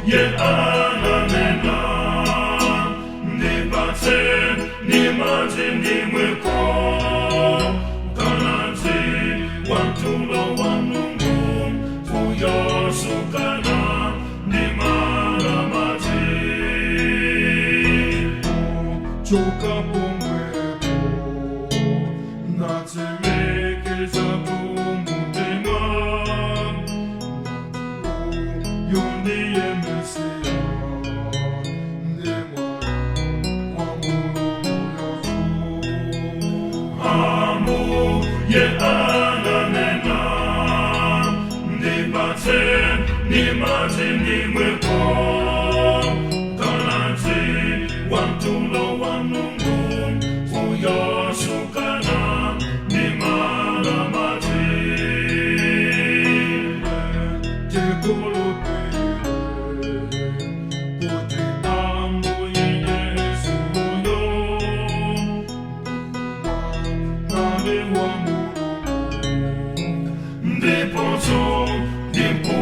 ye ananena nipate nimaje nimweko kanazi wantulo wa Mungu tuyosukana nimaramaji choka pomwepo natemekeza kumutema yondiye Mesia ndemwa wa Mungu amu ye ananena nipate nimaje nimweko kanazi wantulo wa Mungu tuyosukana nimaramaji Ndipo tu, ndipo